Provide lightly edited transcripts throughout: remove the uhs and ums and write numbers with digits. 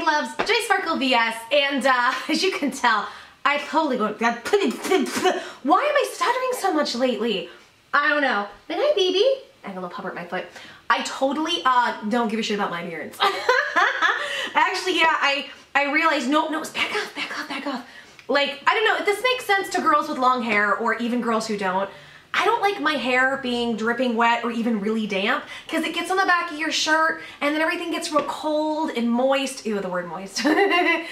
loves, JoySparkleBs, and as you can tell, I totally go, why am I stuttering so much lately? I don't know. Good night, baby. I have a little pupper at my foot. I totally don't give a shit about my appearance. Actually, yeah, I realized, no, back off. Like, I don't know, if this makes sense to girls with long hair or even girls who don't. I don't like my hair being dripping wet or even really damp because it gets on the back of your shirt and then everything gets real cold and moist. Ew, the word moist. I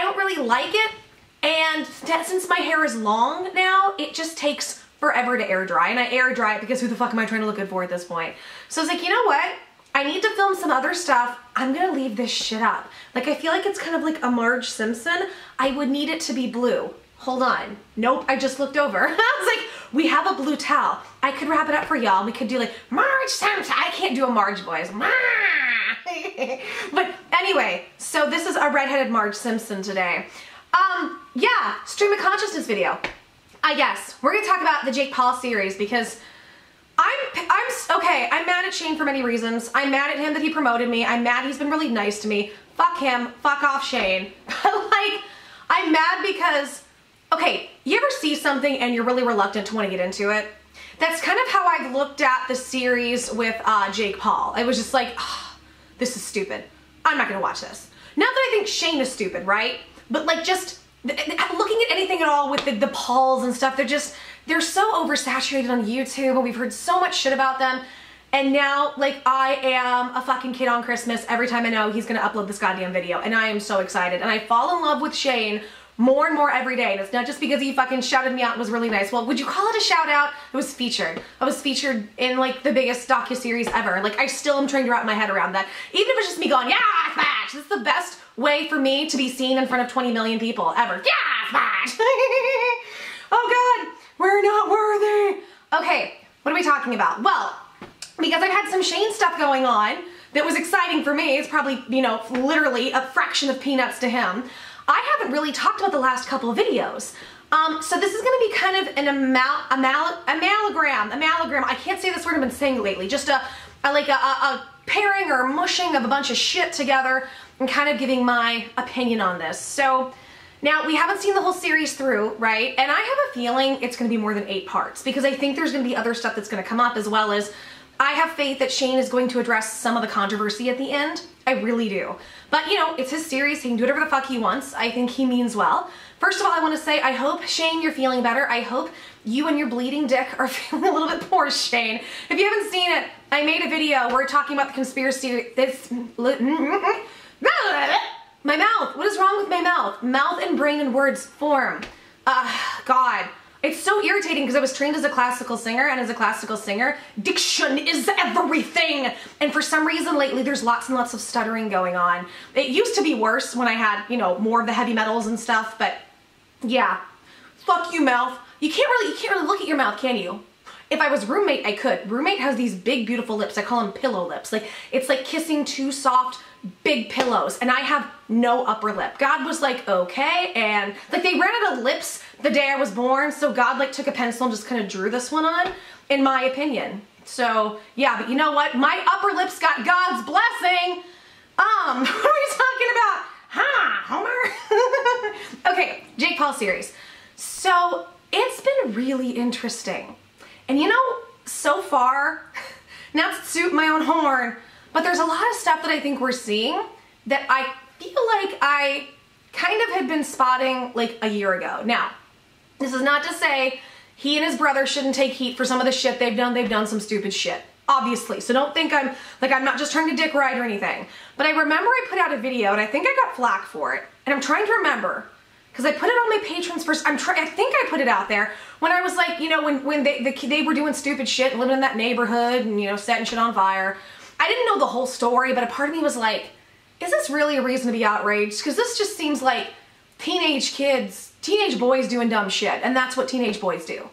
don't really like it. And since my hair is long now, it just takes forever to air dry. And I air dry it because who the fuck am I trying to look good for at this point? So it's like, you know what? I need to film some other stuff. I'm gonna leave this shit up. Like, I feel like it's kind of like a Marge Simpson. I would need it to be blue. Hold on. Nope, I just looked over. I was like, we have a blue towel. I could wrap it up for y'all. We could do like, Marge Simpson. I can't do a Marge voice. But anyway, so this is a redheaded Marge Simpson today. Yeah, stream of consciousness video. I guess. We're gonna talk about the Jake Paul series because I'm mad at Shane for many reasons. I'm mad at him that he promoted me. I'm mad he's been really nice to me. Fuck him. Fuck off, Shane. But like, I'm mad because, okay, you ever see something and you're really reluctant to want to get into it? That's kind of how I looked at the series with Jake Paul. I was just like, oh, this is stupid. I'm not gonna watch this. Not that I think Shane is stupid, right? But like, just looking at anything at all with the Pauls and stuff, they're so oversaturated on YouTube and we've heard so much shit about them. And now, like, I am a fucking kid on Christmas every time I know he's gonna upload this goddamn video. And I am so excited. And I fall in love with Shane more and more every day. And it's not just because he fucking shouted me out and was really nice. Well, would you call it a shout out? It was featured. I was featured in like the biggest docuseries ever. Like, I still am trying to wrap my head around that. Even if it's just me going, yeah, smash. This is the best way for me to be seen in front of 20 million people ever. Yeah, smash. Oh God, we're not worthy. Okay, what are we talking about? Well, because I've had some Shane stuff going on that was exciting for me. It's probably, you know, literally a fraction of peanuts to him. I haven't really talked about the last couple of videos. So this is gonna be kind of an amalgam. I can't say this word I've been saying lately. Just a pairing or mushing of a bunch of shit together and kind of giving my opinion on this. So now we haven't seen the whole series through, right? And I have a feeling it's gonna be more than 8 parts because I think there's gonna be other stuff that's gonna come up, as well as I have faith that Shane is going to address some of the controversy at the end. I really do. But, you know, it's his series. He can do whatever the fuck he wants. I think he means well. First of all, I want to say, I hope, Shane, you're feeling better. I hope you and your bleeding dick are feeling a little bit poor, Shane. If you haven't seen it, I made a video where we're talking about the conspiracy. My mouth. What is wrong with my mouth? Mouth and brain and words form. God. It's so irritating because I was trained as a classical singer, and as a classical singer, diction is everything. And for some reason lately, there's lots and lots of stuttering going on. It used to be worse when I had, you know, more of the heavy metals and stuff, but yeah. Fuck you, mouth. You can't really look at your mouth, can you? If I was Roommate, I could. Roommate has these big, beautiful lips. I call them pillow lips. Like, it's like kissing 2 soft, big pillows, and I have no upper lip. God was like, okay, and like they ran out of lips the day I was born, so God like took a pencil and just kind of drew this one on, in my opinion. So yeah, but you know what? My upper lips got God's blessing. What are we talking about? Homer? Okay, Jake Paul series. So it's been really interesting. And you know, so far, not to toot my own horn, but there's a lot of stuff that I think we're seeing that I feel like I kind of had been spotting like a year ago. Now, this is not to say he and his brother shouldn't take heat for some of the shit they've done. They've done some stupid shit, obviously. So don't think I'm not just trying to dick ride or anything. But I remember I put out a video and I think I got flack for it. And I'm trying to remember, because I put it on my patrons first. I think I put it out there when I was like, you know, when they were doing stupid shit and living in that neighborhood and, you know, setting shit on fire. I didn't know the whole story, but a part of me was like, is this really a reason to be outraged? Because this just seems like teenage boys doing dumb shit, and that's what teenage boys do.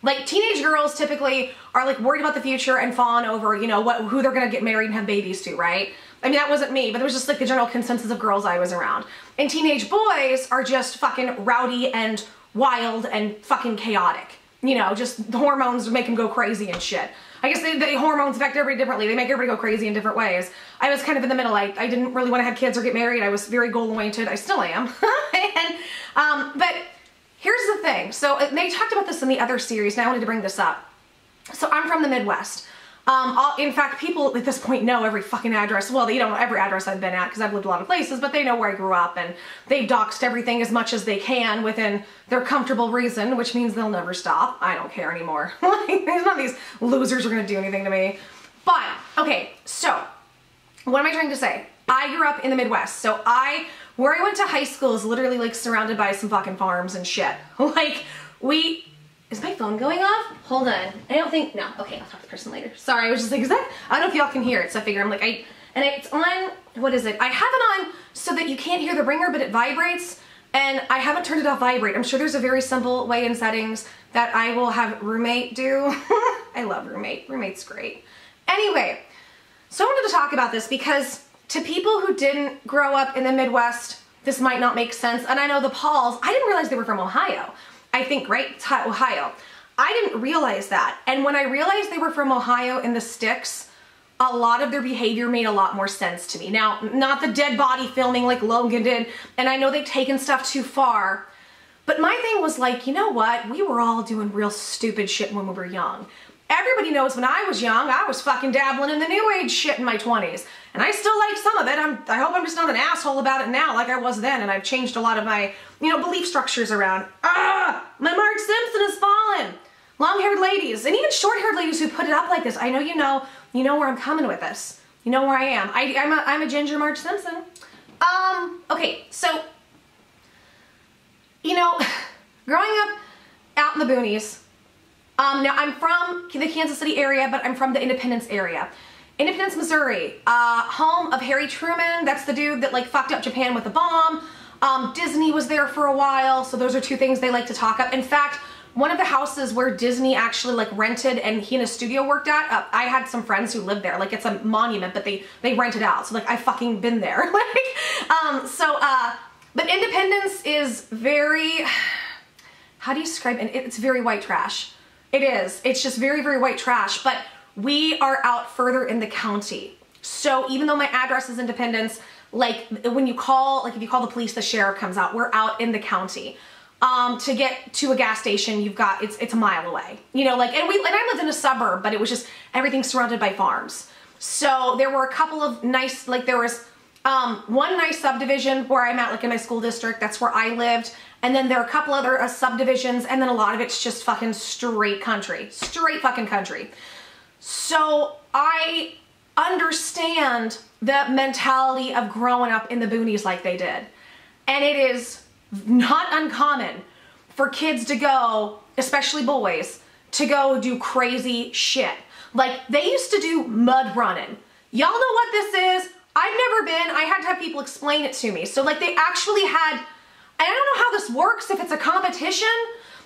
Like, teenage girls typically are like worried about the future and fawn over, you know, who they're gonna get married and have babies to, right? I mean, that wasn't me, but it was just like the general consensus of girls I was around. And teenage boys are just fucking rowdy and wild and fucking chaotic. You know, just the hormones make them go crazy and shit. I guess the hormones affect everybody differently. They make everybody go crazy in different ways. I was kind of in the middle. I didn't really want to have kids or get married. I was very goal-oriented. I still am. But here's the thing. So they talked about this in the other series, and I wanted to bring this up. So I'm from the Midwest. In fact, people at this point know every fucking address. Well, they don't know every address I've been at because I've lived a lot of places, but they know where I grew up, and they've doxed everything as much as they can within their comfortable reason, which means they'll never stop. I don't care anymore. Like, none of these losers are going to do anything to me. But, okay, so what am I trying to say? I grew up in the Midwest, so where I went to high school is literally like surrounded by some fucking farms and shit. Like, is my phone going off? Hold on. I don't think, no. Okay, I'll talk to the person later. Sorry, I was just like, is that, I don't know if y'all can hear it, so I figure I'm like, and it's on, what is it? I have it on so that you can't hear the ringer, but it vibrates, and I haven't turned it off vibrate. I'm sure there's a very simple way in settings that I will have roommate do. I love roommate. Roommate's great. Anyway, so I wanted to talk about this because to people who didn't grow up in the Midwest, this might not make sense. And I know the Pauls, I didn't realize they were from Ohio. I think, right? It's Ohio. I didn't realize that. And when I realized they were from Ohio in the sticks, a lot of their behavior made a lot more sense to me. Now, not the dead body filming like Logan did, and I know they've taken stuff too far, but my thing was like, you know what? We were all doing real stupid shit when we were young. Everybody knows when I was young, I was fucking dabbling in the new age shit in my 20s. And I still like some of it. I hope I'm just not an asshole about it now like I was then, and I've changed a lot of my, belief structures around. My Mark Simpson has fallen. Long-haired ladies, and even short-haired ladies who put it up like this. I know you know where I'm coming with this. You know where I am. I'm a ginger Marge Simpson. Okay, so, growing up out in the boonies, now I'm from the Kansas City area, but I'm from the Independence area. Independence, Missouri, home of Harry Truman. That's the dude that like fucked up Japan with a bomb. Disney was there for a while, so those are two things they like to talk up. In fact, one of the houses where Disney actually like rented and he and his studio worked at, I had some friends who lived there. Like it's a monument, but they rent it out. So like I fucking been there. But Independence is very, how do you describe it? It's very white trash. It is. It's just very, very white trash. But we are out further in the county. So even though my address is Independence, like when you call, like if you call the police, the sheriff comes out. We're out in the county. To get to a gas station, it's a mile away. And I lived in a suburb, but it was just everything surrounded by farms. So there were a couple of nice, like there was one nice subdivision where I'm at, like in my school district. That's where I lived. And then there are a couple other subdivisions, and then a lot of it's just fucking straight country. Straight fucking country. So I understand the mentality of growing up in the boonies like they did. And it is not uncommon for kids to go, especially boys, to go do crazy shit. Like they used to do mud running. Y'all know what this is? I've never been. I had to have people explain it to me. So like they actually had, I don't know how this works, if it's a competition.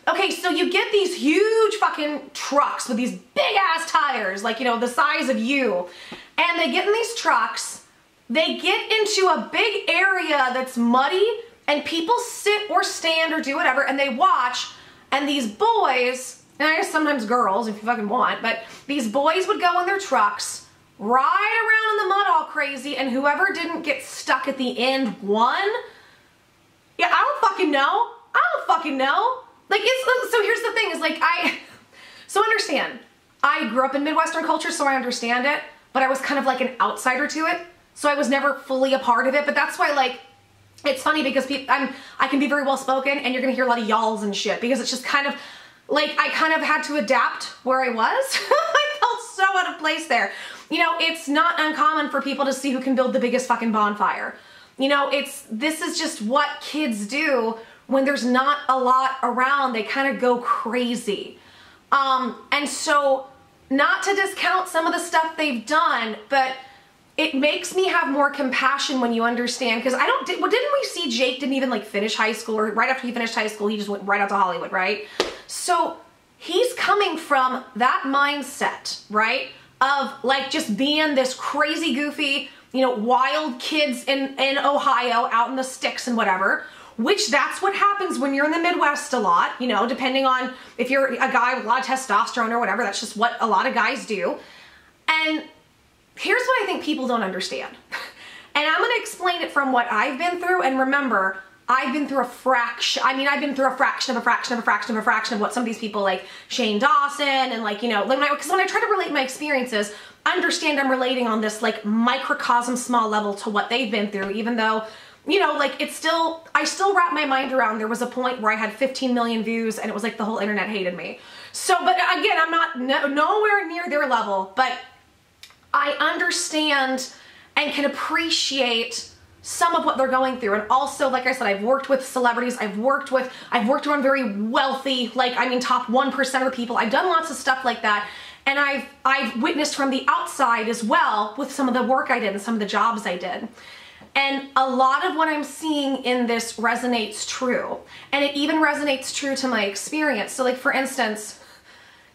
Okay, so you get these huge fucking trucks with these big ass tires, like, the size of you. And they get in these trucks, they get into a big area that's muddy, and people sit or stand or do whatever, and they watch, and these boys, and I guess sometimes girls if you fucking want, but these boys would go in their trucks, ride around in the mud all crazy, and whoever didn't get stuck at the end won. Yeah, I don't fucking know. I don't fucking know. Like, so here's the thing, is like, so understand, I grew up in Midwestern culture, so I understand it, but I was kind of like an outsider to it, so I was never fully a part of it, but that's why, like, it's funny because I can be very well spoken, and you're gonna hear a lot of y'alls and shit, because it's just kind of, like, I kind of had to adapt where I was. I felt so out of place there. It's not uncommon for people to see who can build the biggest fucking bonfire. This is just what kids do when there's not a lot around. They kind of go crazy. And so, not to discount some of the stuff they've done, but it makes me have more compassion when you understand, because didn't we see Jake didn't even like finish high school, or right after he finished high school, he just went right out to Hollywood, right? So he's coming from that mindset, right? Of like just being this crazy goofy, wild kids in Ohio out in the sticks and whatever, which that's what happens when you're in the Midwest a lot, you know, depending on if you're a guy with a lot of testosterone or whatever, that's just what a lot of guys do. And here's what I think people don't understand. And I'm going to explain it from what I've been through. And remember, I've been through a fraction, I've been through a fraction of what some of these people like Shane Dawson and like, you know, because when I try to relate my experiences, understand I'm relating on this like microcosm small level to what they've been through, even though, you know, like I still wrap my mind around, there was a point where I had 15 million views and it was like the whole internet hated me. So, but again, I'm not nowhere near their level, but I understand and can appreciate some of what they're going through. And also, like I said, I've worked with celebrities, I've worked around very wealthy, like, I mean, top 1% of people. I've done lots of stuff like that. And I've witnessed from the outside as well with some of the work I did and some of the jobs I did. And a lot of what I'm seeing in this resonates true. And it even resonates true to my experience. So like, for instance,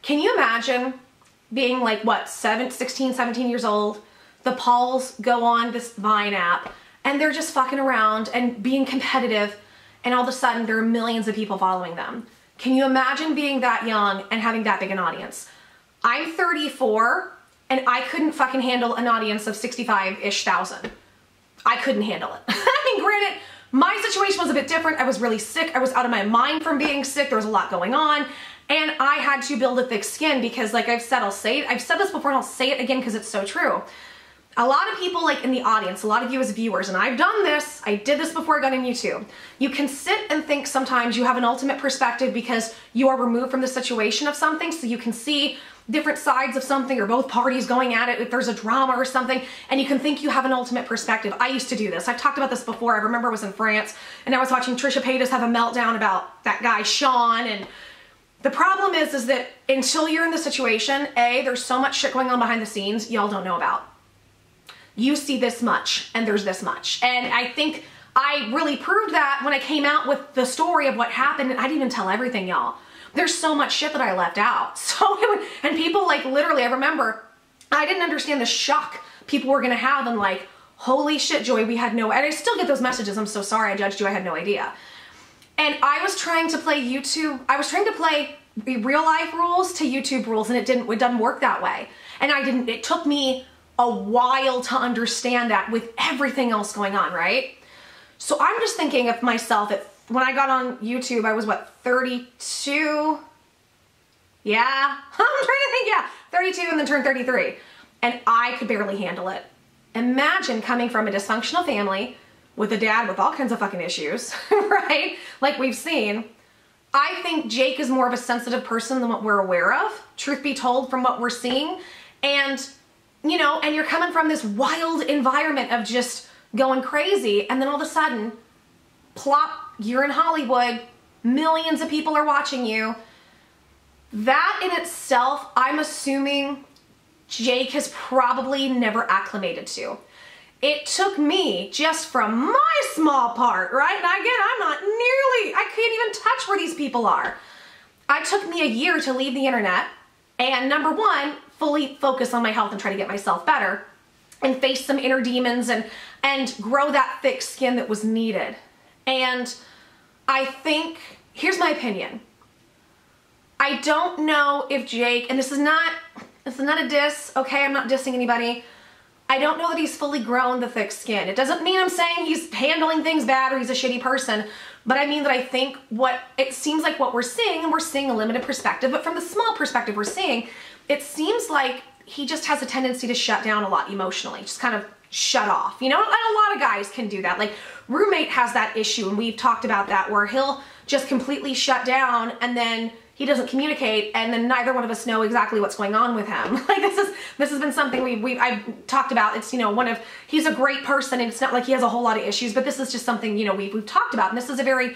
can you imagine being like, what, 16, 17 years old? The Pauls go on this Vine app and they're just fucking around and being competitive, and all of a sudden there are millions of people following them. Can you imagine being that young and having that big an audience? I'm 34 and I couldn't fucking handle an audience of 65-ish thousand. I couldn't handle it. I mean, granted, my situation was a bit different. I was really sick. I was out of my mind from being sick. There was a lot going on. And I had to build a thick skin because, like I've said, I've said this before and I'll say it again because it's so true. A lot of people like in the audience, a lot of you as viewers, and I've done this, I did this before I got on YouTube. You can sit and think sometimes you have an ultimate perspective because you are removed from the situation of something, so you can see different sides of something or both parties going at it if there's a drama or something, and you can think you have an ultimate perspective. I used to do this. I've talked about this before. I remember I was in France and I was watching Trisha Paytas have a meltdown about that guy Sean, and the problem is that until you're in the situation, A, there's so much shit going on behind the scenes y'all don't know about. You see this much and there's this much. And I think I really proved that when I came out with the story of what happened, and I didn't even tell everything, y'all. There's so much shit that I left out. And people like literally, I remember, I didn't understand the shock people were gonna have and like, holy shit, Joy, we had no, and I still get those messages, I'm so sorry I judged you, I had no idea. And I was trying to play YouTube, I was trying to play real life rules to YouTube rules, and it doesn't work that way. And it took me a while to understand that with everything else going on, right? So I'm just thinking of myself when I got on YouTube, I was what, 32? Yeah, I'm trying to think, yeah, 32 and then turned 33. And I could barely handle it. Imagine coming from a dysfunctional family with a dad with all kinds of fucking issues, right? Like we've seen. I think Jake is more of a sensitive person than what we're aware of, truth be told, from what we're seeing. And, you know, and you're coming from this wild environment of just going crazy, and then all of a sudden, plop, you're in Hollywood, millions of people are watching you. That in itself, I'm assuming Jake has probably never acclimated to. It took me, just from my small part, right? And again, I can't even touch where these people are. It took me a year to leave the internet and, number one, fully focus on my health and try to get myself better and face some inner demons and grow that thick skin that was needed. And I think, here's my opinion. I don't know if Jake, and this is not a diss, okay? I'm not dissing anybody. I don't know that he's fully grown the thick skin. It doesn't mean I'm saying he's handling things bad or he's a shitty person, but I mean that I think it seems like what we're seeing, and we're seeing a limited perspective, but from the small perspective we're seeing, it seems like he just has a tendency to shut down a lot emotionally, just kind of shut off, you know? And a lot of guys can do that. Like, roommate has that issue, and we've talked about that, where he'll just completely shut down and then he doesn't communicate, and then neither one of us know exactly what's going on with him. Like, this has been something I've talked about. It's, you know, he's a great person, and it's not like he has a whole lot of issues, but this is just something, you know, we've talked about. And this is a very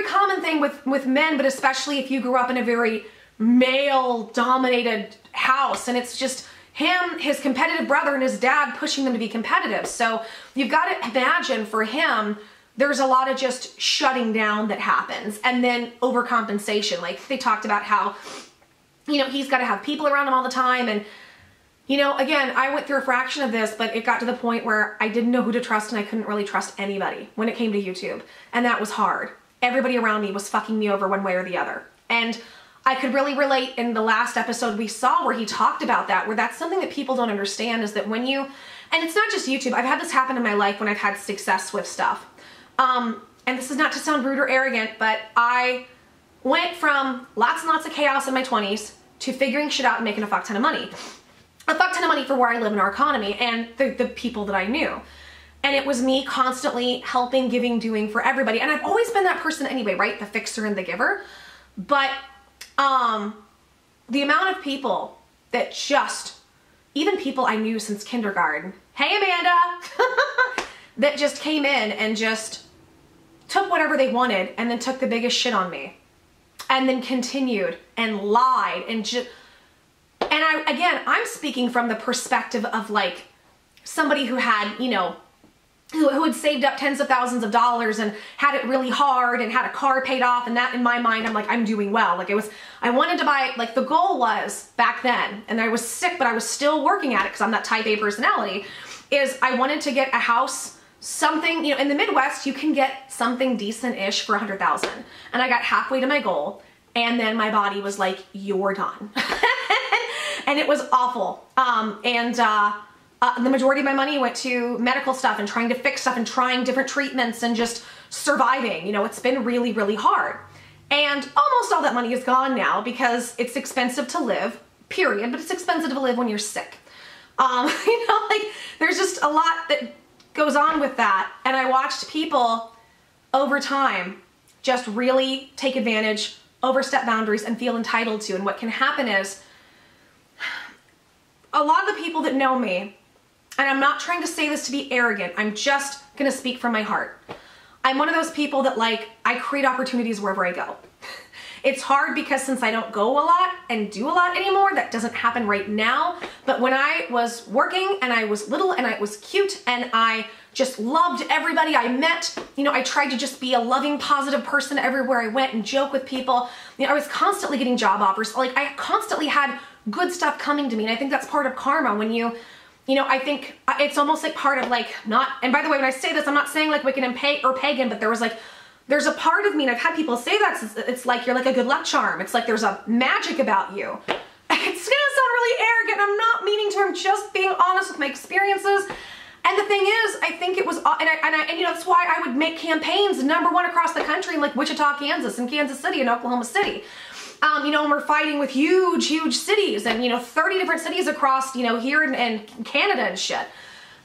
common thing with men, but especially if you grew up in a very male-dominated house, and it's just him, his competitive brother, and his dad pushing them to be competitive. So you've got to imagine, for him, there's a lot of just shutting down that happens, and then overcompensation. Like, they talked about how, you know, he's got to have people around him all the time, and, you know, again, I went through a fraction of this, but it got to the point where I didn't know who to trust and I couldn't really trust anybody when it came to YouTube. And that was hard. Everybody around me was fucking me over one way or the other. And I could really relate in the last episode we saw where he talked about that, where that's something that people don't understand is that when you, and it's not just YouTube, I've had this happen in my life when I've had success with stuff. And this is not to sound rude or arrogant, but I went from lots and lots of chaos in my 20s to figuring shit out and making a fuck ton of money. A fuck ton of money for where I live in our economy and the people that I knew. And it was me constantly helping, giving, doing for everybody. And I've always been that person anyway, right? The fixer and the giver. But the amount of people that just, even people I knew since kindergarten, hey Amanda, that just came in and just took whatever they wanted and then took the biggest shit on me. And then continued and lied and just, and I'm speaking from the perspective of like somebody who had, you know, who had saved up tens of thousands of dollars and had it really hard and had a car paid off, and that in my mind, I'm like, I'm doing well. Like I wanted to buy, like the goal was back then, and I was sick, but I was still working at it because I'm that type A personality, is I wanted to get a house, something, you know, in the Midwest, you can get something decent-ish for $100,000. And I got halfway to my goal, and then my body was like, you're done. And it was awful. The majority of my money went to medical stuff and trying to fix stuff and trying different treatments and just surviving. You know, it's been really, really hard. And almost all that money is gone now because it's expensive to live, period. But it's expensive to live when you're sick. You know, like there's just a lot that goes on with that. And I watched people over time just really take advantage, overstep boundaries, and feel entitled to. And what can happen is a lot of the people that know me, and I'm not trying to say this to be arrogant, I'm just gonna speak from my heart. I'm one of those people that like, I create opportunities wherever I go. It's hard because since I don't go a lot and do a lot anymore, that doesn't happen right now. But when I was working and I was little and I was cute and I just loved everybody I met, you know, I tried to just be a loving, positive person everywhere I went and joke with people. You know, I was constantly getting job offers. Like I constantly had good stuff coming to me. And I think that's part of karma when you know, I think it's almost like part of like not, and by the way, when I say this, I'm not saying like Wiccan and or pagan, but there was like, there's a part of me, and I've had people say that, it's like you're like a good luck charm. It's like there's a magic about you. It's gonna sound really arrogant, I'm not meaning to, I'm just being honest with my experiences. And the thing is, I think it was, and you know, that's why I would make campaigns #1 across the country in like Wichita, Kansas, and Kansas City, and Oklahoma City. You know, and we're fighting with huge, huge cities and, you know, 30 different cities across, you know, here in Canada and shit.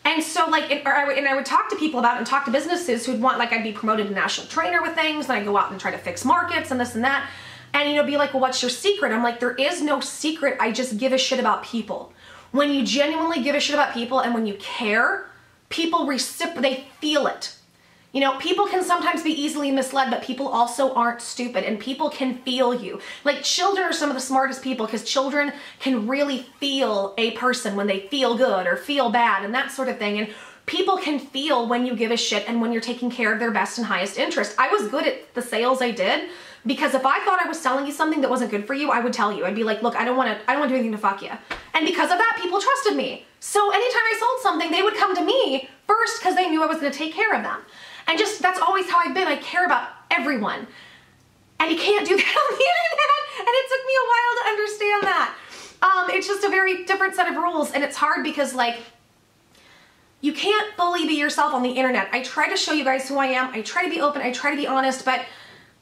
And so like, I would talk to people about it and talk to businesses who'd want, like I'd be promoted to national trainer with things, and I'd go out and try to fix markets and this and that. And, you know, be like, well, what's your secret? I'm like, there is no secret. I just give a shit about people. When you genuinely give a shit about people and when you care, people they feel it. You know, people can sometimes be easily misled, but people also aren't stupid, and people can feel you. Like children are some of the smartest people because children can really feel a person when they feel good or feel bad and that sort of thing. And people can feel when you give a shit and when you're taking care of their best and highest interest. I was good at the sales I did because if I thought I was selling you something that wasn't good for you, I would tell you. I'd be like, look, I don't want to do anything to fuck you. And because of that, people trusted me. So anytime I sold something, they would come to me first because they knew I was going to take care of them. And just, that's always how I've been. I care about everyone. And you can't do that on the internet. And it took me a while to understand that. It's just a very different set of rules. And it's hard because like, you can't fully be yourself on the internet. I try to show you guys who I am. I try to be open. I try to be honest. But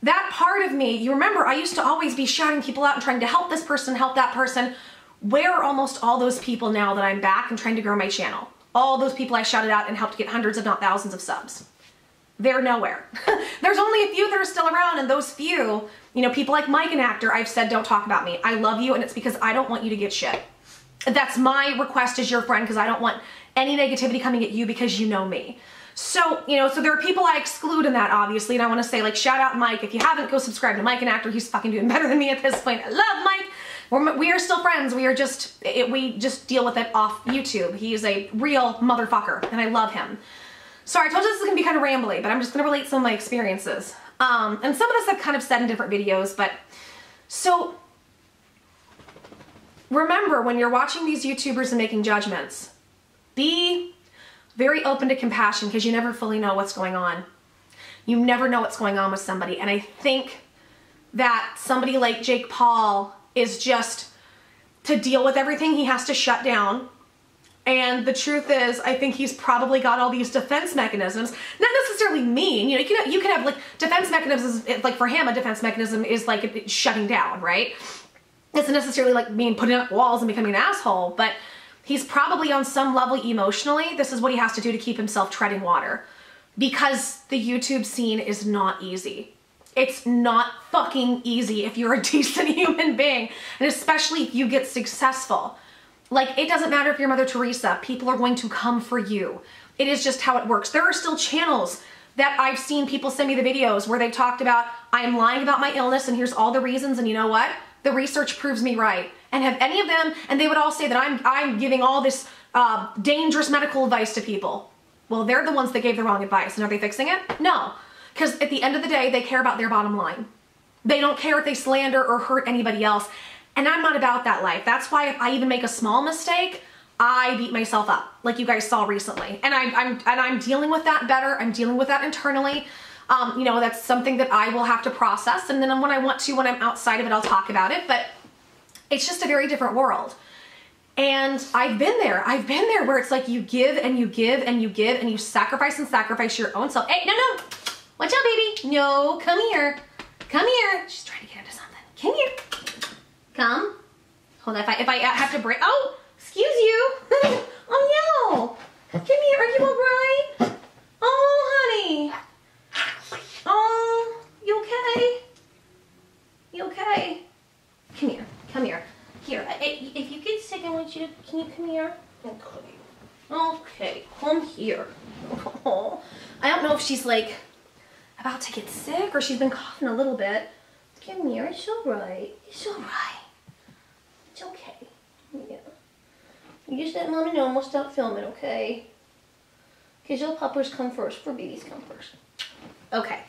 that part of me, you remember, I used to always be shouting people out and trying to help this person, help that person. Where are almost all those people now that I'm back and trying to grow my channel? All those people I shouted out and helped get hundreds, if not thousands of subs. They're nowhere. There's only a few that are still around, and those few, you know, people like Mike and Actor, I've said don't talk about me. I love you, and it's because I don't want you to get shit. That's my request as your friend, because I don't want any negativity coming at you because you know me. So, you know, so there are people I exclude in that, obviously, and I want to say, like, shout out Mike. If you haven't, go subscribe to Mike and Actor. He's fucking doing better than me at this point. I love Mike. We are still friends. We just deal with it off YouTube. He's a real motherfucker, and I love him. Sorry, I told you this is going to be kind of rambly, but I'm just going to relate some of my experiences. And some of this I've kind of said in different videos, but so remember when you're watching these YouTubers and making judgments, be very open to compassion because you never fully know what's going on. You never know what's going on with somebody. And I think that somebody like Jake Paul is just, to deal with everything, he has to shut down. And the truth is, I think he's probably got all these defense mechanisms. Not necessarily mean, you know, you can have like defense mechanisms, like for him, a defense mechanism is like shutting down, right? It's not necessarily like being putting up walls and becoming an asshole, but he's probably on some level emotionally, this is what he has to do to keep himself treading water. Because the YouTube scene is not easy. It's not fucking easy if you're a decent human being, and especially if you get successful. Like, it doesn't matter if you're Mother Teresa, people are going to come for you. It is just how it works. There are still channels that I've seen people send me the videos where they've talked about, I am lying about my illness and here's all the reasons, and you know what? The research proves me right. And have any of them, and they would all say that I'm giving all this dangerous medical advice to people. Well, they're the ones that gave the wrong advice, and are they fixing it? No, because at the end of the day, they care about their bottom line. They don't care if they slander or hurt anybody else. And I'm not about that life. That's why if I even make a small mistake, I beat myself up, like you guys saw recently. And I'm dealing with that better. I'm dealing with that internally. You know, that's something that I will have to process. And then when I want to, when I'm outside of it, I'll talk about it. But it's just a very different world. And I've been there. I've been there where it's like you give and you give and you give and you sacrifice and sacrifice your own self. Hey, no. Watch out, baby. No, come here. Come here. She's trying to get into something. Come here. Come. Hold on, if I have to break. Oh, excuse you. Oh, no. Come here. Are you all right? Oh, honey. Oh, you okay? You okay? Come here. Come here. Here, if you get sick, I want you to, can you come here? Okay. Okay, come here. Oh, I don't know if she's like about to get sick or she's been coughing a little bit. Come here, it's all right. It's all right. It's okay. Yeah. You just let Mommy know and we'll stop filming, okay? Because little puppers come first, for babies come first. Okay.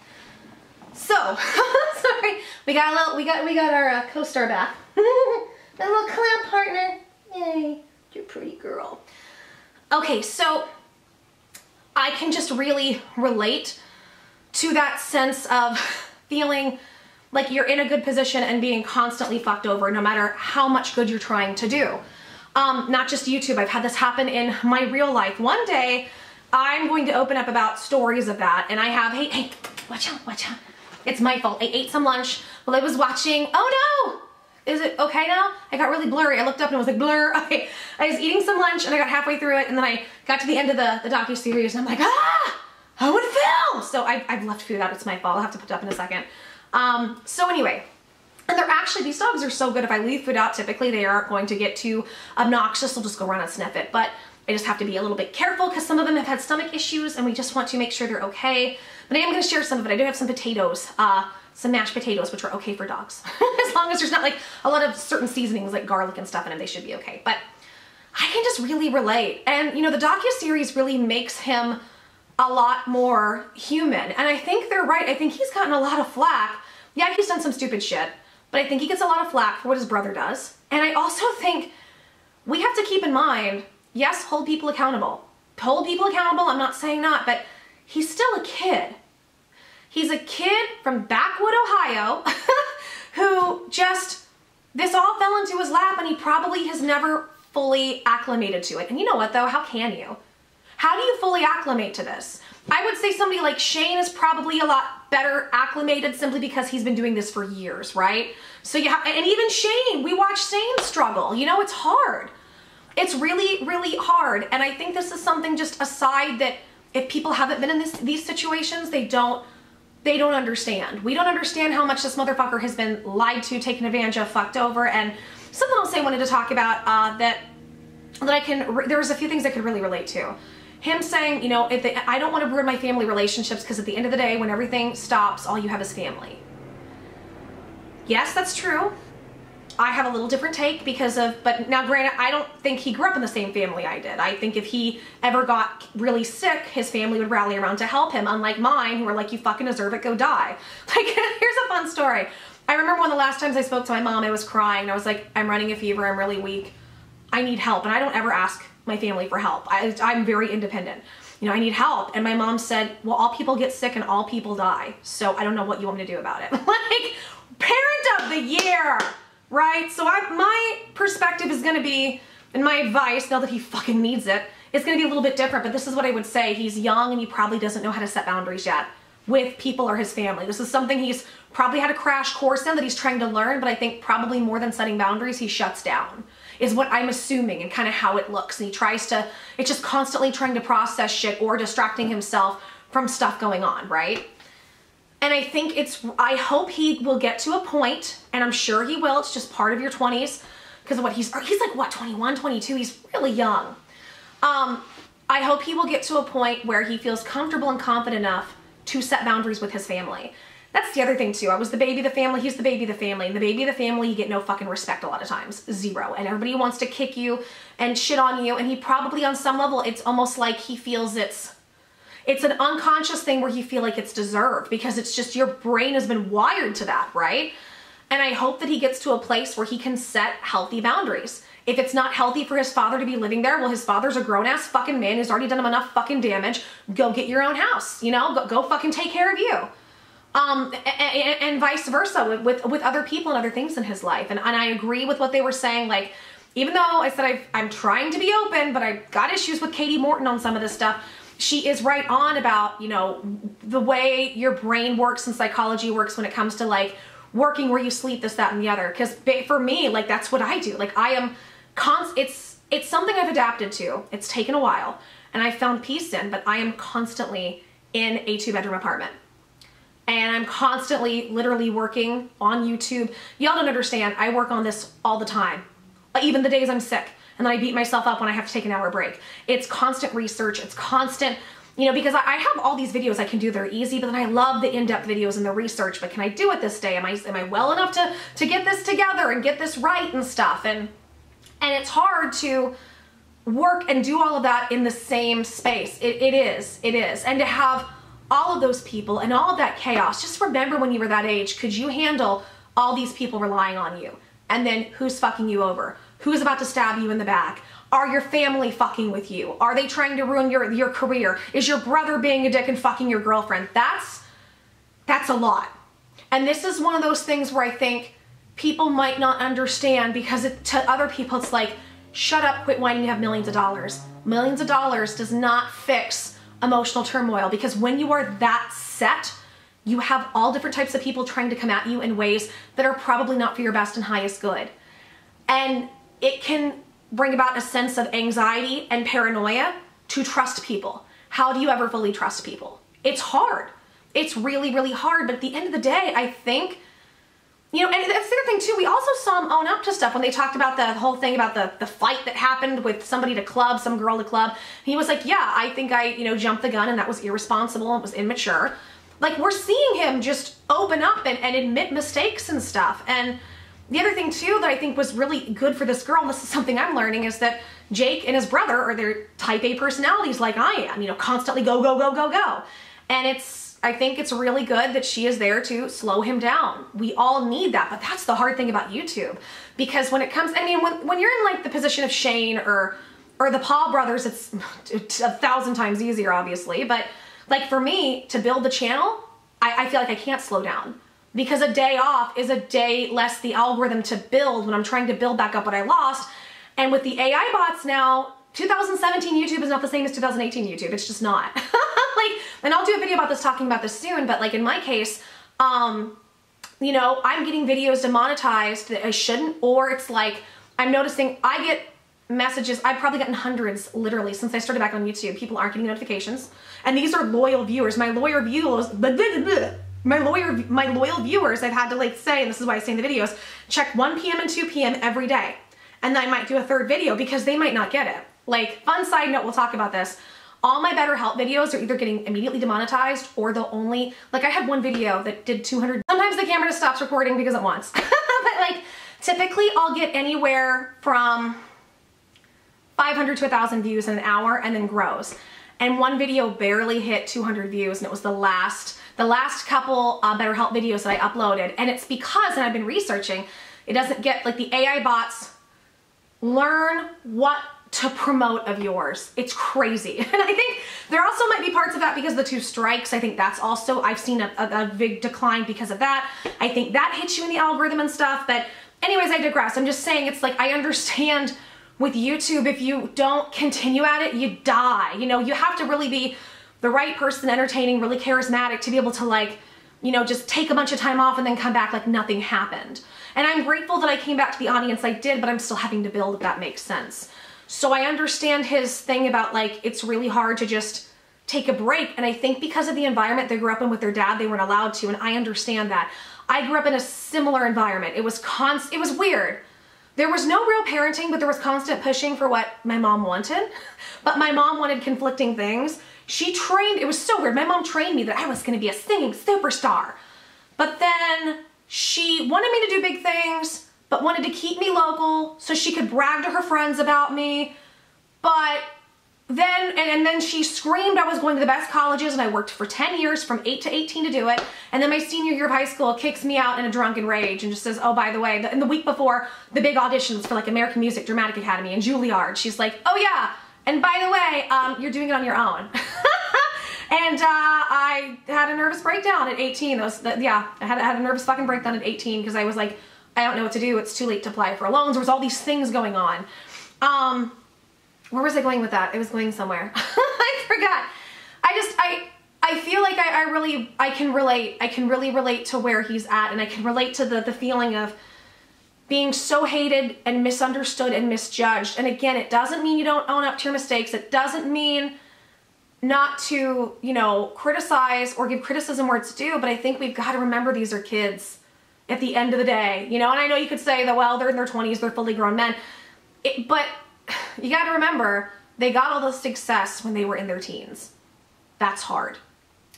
So, sorry, we got our co-star back. My little clown partner. Yay, you're a pretty girl. Okay, so I can just really relate to that sense of feeling like you're in a good position and being constantly fucked over no matter how much good you're trying to do. Not just YouTube, I've had this happen in my real life. One day, I'm going to open up about stories of that, and I have, hey, watch out, watch out. It's my fault. I ate some lunch while I was watching, oh no! Is it okay now? I got really blurry. I looked up and it was like blur. Okay, I was eating some lunch and I got halfway through it and then I got to the end of the docu-series and I'm like, I want to film! So I've left food out. It's my fault. I'll have to put it up in a second. So anyway, and they're actually, these dogs are so good. If I leave food out, typically they aren't going to get too obnoxious. They'll just go run and sniff it. But I just have to be a little bit careful because some of them have had stomach issues and we just want to make sure they're okay. But I am going to share some of it. I do have some potatoes, some mashed potatoes, which are okay for dogs. As long as there's not like a lot of certain seasonings like garlic and stuff in them, they should be okay. But I can just really relate. And you know, the docu-series really makes him a lot more human. And I think they're right. I think he's gotten a lot of flack. Yeah, he's done some stupid shit, but I think he gets a lot of flack for what his brother does. And I also think we have to keep in mind, yes, hold people accountable. Hold people accountable, I'm not saying not, but he's still a kid. He's a kid from backwood Ohio who just, this all fell into his lap and he probably has never fully acclimated to it. And you know what though, how can you? How do you fully acclimate to this? I would say somebody like Shane is probably a lot better acclimated simply because he's been doing this for years, right? So yeah, and even Shane, we watch Shane struggle. You know, it's hard. It's really, really hard. And I think this is something just aside that if people haven't been in these situations, they don't understand. We don't understand how much this motherfucker has been lied to, taken advantage of, fucked over. And something else I wanted to talk about there was a few things I could really relate to. Him saying, you know, I don't want to ruin my family relationships because at the end of the day, when everything stops, all you have is family. Yes, that's true. I have a little different take but now granted, I don't think he grew up in the same family I did. I think if he ever got really sick, his family would rally around to help him, unlike mine, who are like, you fucking deserve it, go die. Like, here's a fun story. I remember one of the last times I spoke to my mom, I was crying. I was like, I'm running a fever, I'm really weak. I need help. And I don't ever ask my family for help. I'm very independent. You know, I need help. And my mom said, well, all people get sick and all people die. So I don't know what you want me to do about it. Like, parent of the year, right? So my perspective is going to be, and my advice, now that he fucking needs it, is going to be a little bit different. But this is what I would say. He's young and he probably doesn't know how to set boundaries yet with people or his family. This is something he's probably had a crash course in that he's trying to learn, but I think probably more than setting boundaries, he shuts down, is what I'm assuming, and kind of how it looks. And he tries to, it's just constantly trying to process shit or distracting himself from stuff going on, right? And I think I hope he will get to a point, and I'm sure he will, it's just part of your 20s, because of what he's like, what, 21, 22, he's really young. I hope he will get to a point where he feels comfortable and confident enough to set boundaries with his family. That's the other thing too. I was the baby of the family, he's the baby of the family. And the baby of the family, you get no fucking respect a lot of times. Zero. And everybody wants to kick you and shit on you. And he probably, on some level, it's almost like he feels it's an unconscious thing where you feel like it's deserved, because it's just your brain has been wired to that, right? And I hope that he gets to a place where he can set healthy boundaries. If it's not healthy for his father to be living there, well, his father's a grown-ass fucking man who's already done him enough fucking damage. Go get your own house, you know? Go fucking take care of you. And vice versa with other people and other things in his life. And I agree with what they were saying. Like, even though I said I'm trying to be open, but I've got issues with Katie Morton on some of this stuff, she is right on about, you know, the way your brain works and psychology works when it comes to like working where you sleep, this, that, and the other. Because for me, like, that's what I do. Like, I am it's something I've adapted to. It's taken a while and I found peace in, but I am constantly in a 2-bedroom apartment. And I'm constantly literally working on YouTube. Y'all don't understand. I work on this all the time. Even the days I'm sick. And then I beat myself up when I have to take an hour break. It's constant research. It's constant, you know, because I have all these videos I can do that are easy, but then I love the in-depth videos and the research. But can I do it this day? Am I well enough to get this together and get this right and stuff? And it's hard to work and do all of that in the same space. It is. And to have all of those people and all of that chaos, just remember when you were that age, could you handle all these people relying on you? And then who's fucking you over? Who's about to stab you in the back? Are your family fucking with you? Are they trying to ruin your career? Is your brother being a dick and fucking your girlfriend? That's a lot. And this is one of those things where I think people might not understand, because to other people it's like, shut up, quit whining, you have millions of dollars. Millions of dollars does not fix emotional turmoil, because when you are that set, you have all different types of people trying to come at you in ways that are probably not for your best and highest good. And it can bring about a sense of anxiety and paranoia to trust people. How do you ever fully trust people? It's hard. It's really, really hard. But at the end of the day, I think, you know, and that's the other thing too, we also saw him own up to stuff when they talked about the whole thing about the fight that happened with somebody to club, some girl to club. He was like, yeah, I think I, you know, jumped the gun and that was irresponsible and was immature. Like, we're seeing him just open up and admit mistakes and stuff. And the other thing too that I think was really good for this girl, and this is something I'm learning, is that Jake and his brother are their type A personalities like I am, you know, constantly go, go, go, go, go. And I think it's really good that she is there to slow him down. We all need that, but that's the hard thing about YouTube. Because when it comes, I mean, when you're in like the position of Shane or the Paul brothers, it's 1,000 times easier, obviously. But like for me, to build the channel, I feel like I can't slow down. Because a day off is a day less the algorithm to build when I'm trying to build back up what I lost. And with the AI bots now, 2017 YouTube is not the same as 2018 YouTube. It's just not. Like, and I'll do a video about this, talking about this soon, but like in my case, you know, I'm getting videos demonetized that I shouldn't, or it's like, I'm noticing I get messages, I've probably gotten hundreds literally since I started back on YouTube. People aren't getting notifications. And these are loyal viewers. My loyal viewers, my loyal viewers, I've had to like say, and this is why I say in the videos, check 1 p.m. and 2 p.m. every day. And then I might do a third video because they might not get it. Like, fun side note, we'll talk about this. All my BetterHelp videos are either getting immediately demonetized or they'll only, like I had one video that did 200. Sometimes the camera just stops recording because it wants. But like, typically I'll get anywhere from 500 to 1,000 views in an hour and then grows. and one video barely hit 200 views, and it was the last couple BetterHelp videos that I uploaded. And it's because, and I've been researching, it doesn't get, like, the AI bots learn what to promote of yours. It's crazy. And I think there also might be parts of that because of the 2 strikes. I think that's also, I've seen a big decline because of that. I think that hits you in the algorithm and stuff. But anyways, I digress. I'm just saying, it's like, I understand with YouTube, if you don't continue at it, you die. You know, you have to really be the right person, entertaining, really charismatic to be able to, like, you know, just take a bunch of time off and then come back like nothing happened. And I'm grateful that I came back to the audience I did, but I'm still having to build, if that makes sense. So I understand his thing about, like, it's really hard to just take a break. And I think because of the environment they grew up in with their dad, they weren't allowed to. And I understand that. I grew up in a similar environment. It was weird. There was no real parenting, but there was constant pushing for what my mom wanted. But my mom wanted conflicting things. It was so weird. My mom trained me that I was going to be a singing superstar. But then she wanted me to do big things, but wanted to keep me local so she could brag to her friends about me. But then, and then she screamed I was going to the best colleges, and I worked for 10 years from 8 to 18 to do it. And then my senior year of high school kicks me out in a drunken rage and just says, oh, by the way, in the week before the big auditions for, like, American Music Dramatic Academy and Juilliard, she's like, oh yeah, and by the way, you're doing it on your own. And I had a nervous breakdown at 18. I had a nervous fucking breakdown at 18 because I was like, I don't know what to do. It's too late to apply for loans. There was all these things going on. Where was I going with that? I was going somewhere. I forgot. I feel like I can relate. I can really relate to where he's at, and I can relate to the feeling of being so hated and misunderstood and misjudged. And again, it doesn't mean you don't own up to your mistakes. It doesn't mean not to, you know, criticize or give criticism where it's due, but I think we've got to remember these are kids at the end of the day, you know. And I know you could say that, well, they're in their 20s, they're fully grown men, but you got to remember they got all the success when they were in their teens. That's hard.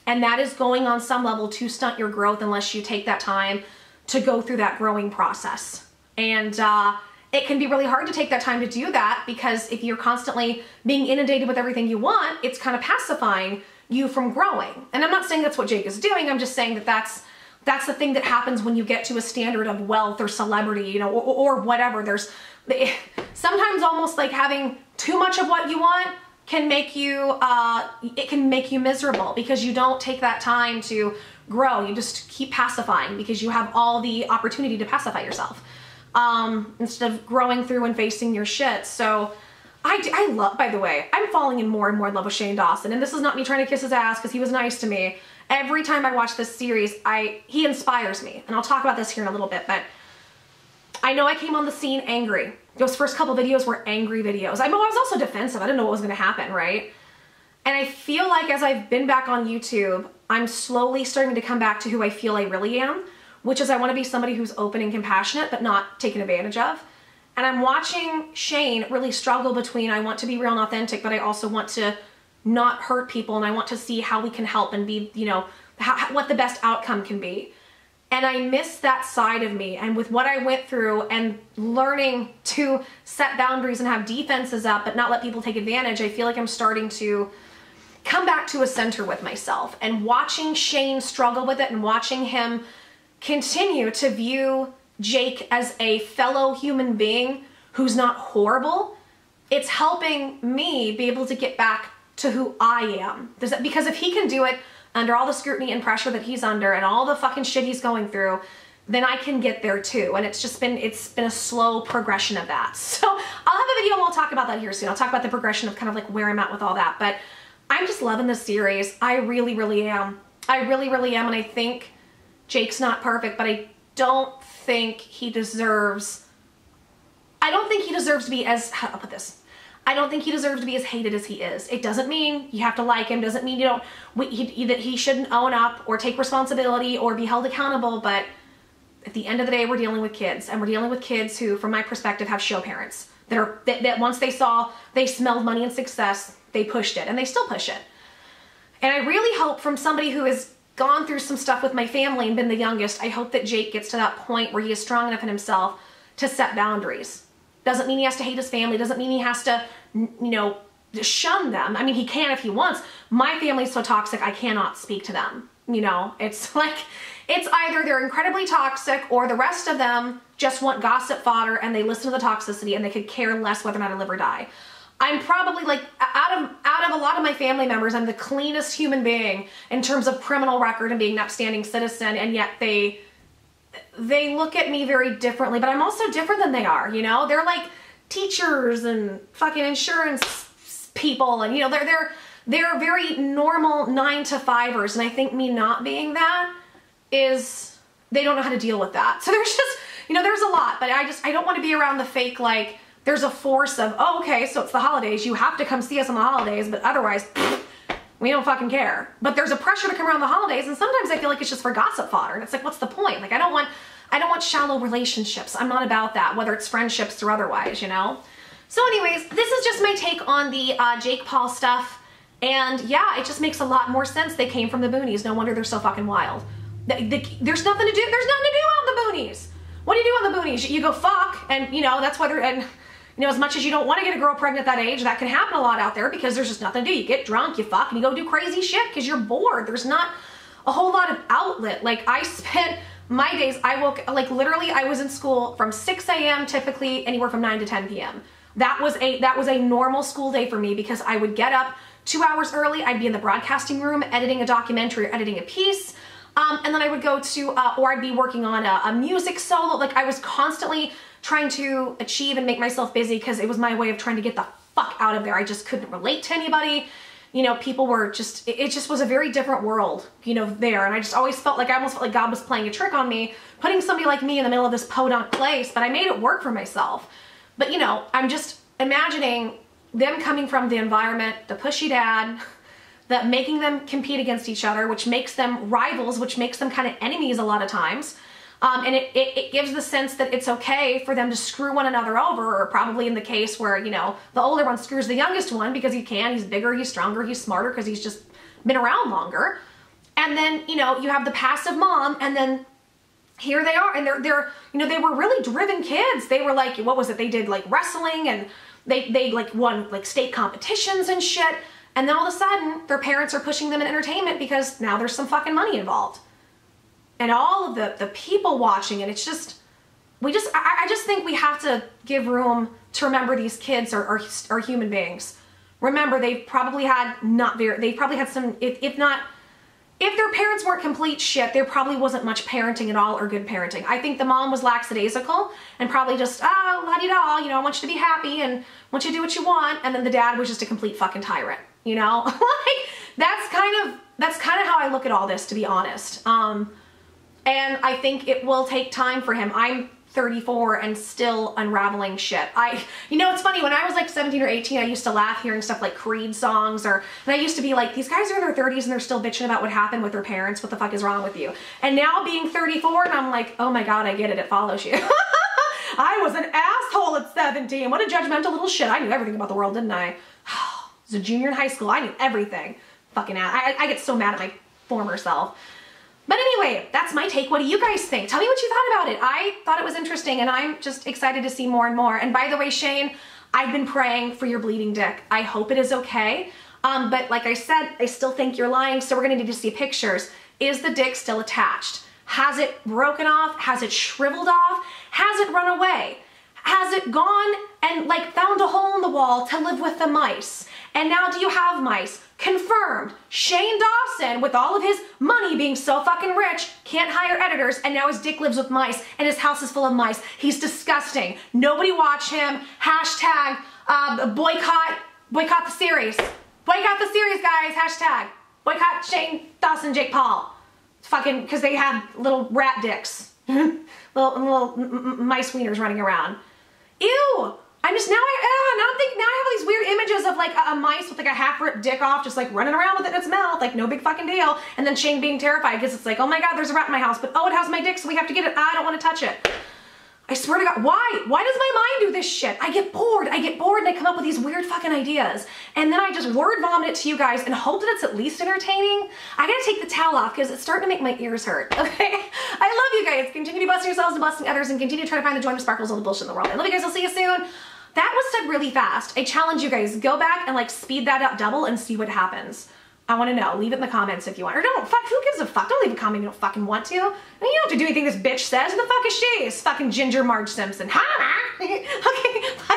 And that is going on some level to stunt your growth unless you take that time to go through that growing process. And it can be really hard to take that time to do that, because if you're constantly being inundated with everything you want, it's kind of pacifying you from growing. And I'm not saying that's what Jake is doing. I'm just saying that that's the thing that happens when you get to a standard of wealth or celebrity, you know, or whatever. There's sometimes almost like having too much of what you want can make you, it can make you miserable because you don't take that time to grow. You just keep pacifying because you have all the opportunity to pacify yourself. Instead of growing through and facing your shit. So I love, by the way, I'm falling in more and more in love with Shane Dawson. And this is not me trying to kiss his ass because he was nice to me. Every time I watch this series, he inspires me. And I'll talk about this here in a little bit, but I know I came on the scene angry. Those first couple videos were angry videos. I was also defensive. I didn't know what was going to happen, right? And I feel like as I've been back on YouTube, I'm slowly starting to come back to who I feel I really am, which is I want to be somebody who's open and compassionate, but not taken advantage of. And I'm watching Shane really struggle between I want to be real and authentic, but I also want to not hurt people, and I want to see how we can help and be, you know, what the best outcome can be. And I miss that side of me. And with what I went through and learning to set boundaries and have defenses up, but not let people take advantage, I feel like I'm starting to come back to a center with myself. And watching Shane struggle with it and watching him continue to view Jake as a fellow human being who's not horrible, it's helping me be able to get back to who I am. Because if he can do it under all the scrutiny and pressure that he's under and all the fucking shit he's going through, then I can get there too. And it's been a slow progression of that. So I'll have a video and we'll talk about that here soon. I'll talk about the progression of kind of like where I'm at with all that. But I'm just loving this series. I really, really am. I really, really am. And I think Jake's not perfect, but I don't think he deserves to be as, how do I put this? I don't think he deserves to be as hated as he is. It doesn't mean you have to like him, doesn't mean that he shouldn't own up or take responsibility or be held accountable, but at the end of the day, we're dealing with kids, and we're dealing with kids who, from my perspective, have show parents that once they smelled money and success, they pushed it, and they still push it. And I really hope, from somebody who has gone through some stuff with my family and been the youngest, I hope that Jake gets to that point where he is strong enough in himself to set boundaries. Doesn't mean he has to hate his family, doesn't mean he has to, you know, shun them. I mean, he can if he wants. My family's so toxic, I cannot speak to them. You know, it's like, it's either they're incredibly toxic or the rest of them just want gossip fodder and they listen to the toxicity and they could care less whether or not I live or die. I'm probably like, out of a lot of my family members, I'm the cleanest human being in terms of criminal record and being an upstanding citizen, and yet they look at me very differently, but I'm also different than they are, you know? They're like teachers and fucking insurance people, and you know, they're very normal 9-to-5ers, and I think me not being that is, they don't know how to deal with that. So there's just, you know, there's a lot, but I don't want to be around the fake, like, there's a force of, oh, okay, so it's the holidays, you have to come see us on the holidays, but otherwise, we don't fucking care. But there's a pressure to come around the holidays, and sometimes I feel like it's just for gossip fodder, and it's like, what's the point? Like, I don't want shallow relationships. I'm not about that, whether it's friendships or otherwise, you know? So anyways, this is just my take on the Jake Paul stuff, and yeah, it just makes a lot more sense. They came from the boonies. No wonder they're so fucking wild. There's nothing to do. There's nothing to do out in the boonies. What do you do on the boonies? You go fuck, and you know, that's whether, and you know, as much as you don't want to get a girl pregnant at that age, that can happen a lot out there because there's just nothing to do. You get drunk, you fuck, and you go do crazy shit because you're bored. There's not a whole lot of outlet. Like, I spent my days, I woke, like literally I was in school from 6 a.m. typically anywhere from 9 to 10 p.m. That was a normal school day for me because I would get up 2 hours early. I'd be in the broadcasting room editing a documentary or editing a piece. And then I would go to, or I'd be working on a music solo. Like, I was constantly trying to achieve and make myself busy because it was my way of trying to get the fuck out of there. I just couldn't relate to anybody. You know, people were just, it just was a very different world, you know, there. And I just always felt like, I almost felt like God was playing a trick on me, putting somebody like me in the middle of this podunk place, but I made it work for myself. But, you know, I'm just imagining them coming from the environment, the pushy dad, that making them compete against each other, which makes them rivals, which makes them kind of enemies a lot of times. And it gives the sense that it's okay for them to screw one another over, or probably in the case where, you know, the older one screws the youngest one because he can, he's bigger, he's stronger, he's smarter because he's just been around longer. And then, you know, you have the passive mom, and then here they are, and they're you know, they were really driven kids. They were like, what was it? They did like wrestling, and they like won like state competitions and shit. And then all of a sudden, their parents are pushing them in entertainment because now there's some fucking money involved. And all of the people watching it, it's just, I just think we have to give room to remember these kids are human beings. Remember, they've probably had some, if their parents weren't complete shit, there probably wasn't much parenting at all or good parenting. I think the mom was lackadaisical and probably just, oh, la-di-da, you know, I want you to be happy and I want you to do what you want. And then the dad was just a complete fucking tyrant, you know? Like, that's kind of how I look at all this, to be honest. And I think it will take time for him. I'm 34 and still unraveling shit. You know, it's funny, when I was like 17 or 18, I used to laugh hearing stuff like Creed songs, and I used to be like, these guys are in their 30s and they're still bitching about what happened with their parents. What the fuck is wrong with you? And now being 34, and I'm like, oh my God, I get it. It follows you. I was an asshole at 17. What a judgmental little shit. I knew everything about the world, didn't I? I was a junior in high school. I knew everything. Fucking ass. I get so mad at my former self. But anyway, that's my take. What do you guys think? Tell me what you thought about it. I thought it was interesting, and I'm just excited to see more and more. And by the way, Shane, I've been praying for your bleeding dick. I hope it is okay. But like I said, I still think you're lying, so we're gonna need to see pictures. Is the dick still attached? Has it broken off? Has it shriveled off? Has it run away? Has it gone and like found a hole in the wall to live with the mice? And now do you have mice? Confirmed. Shane Dawson, with all of his money being so fucking rich, can't hire editors, and now his dick lives with mice, and his house is full of mice. He's disgusting. Nobody watch him. Hashtag boycott the series. Boycott the series, guys. Hashtag boycott Shane Dawson, Jake Paul. Fucking, because they have little rat dicks. little mice wieners running around. Ew! I'm just, now I have these weird images of like a mice with like a half-ripped dick off, just like running around with it in its mouth, like no big fucking deal. And then Shane being terrified because it's like, oh my God, there's a rat in my house, but oh, it has my dick, so we have to get it. I don't want to touch it. I swear to God, why? Why does my mind do this shit? I get bored and I come up with these weird fucking ideas. And then I just word vomit it to you guys and hope that it's at least entertaining. I gotta take the towel off because it's starting to make my ears hurt, okay? I love you guys. Continue to be blessing yourselves and blessing others, and continue to try to find the joy and sparkles of the bullshit in the world. I love you guys. I'll see you soon. That was said really fast. I challenge you guys, go back and like speed that up double and see what happens. I want to know. Leave it in the comments if you want. Or don't. Fuck, who gives a fuck? Don't leave a comment if you don't fucking want to. I mean, you don't have to do anything this bitch says. Who the fuck is she? It's fucking Ginger Marge Simpson. Okay, bye.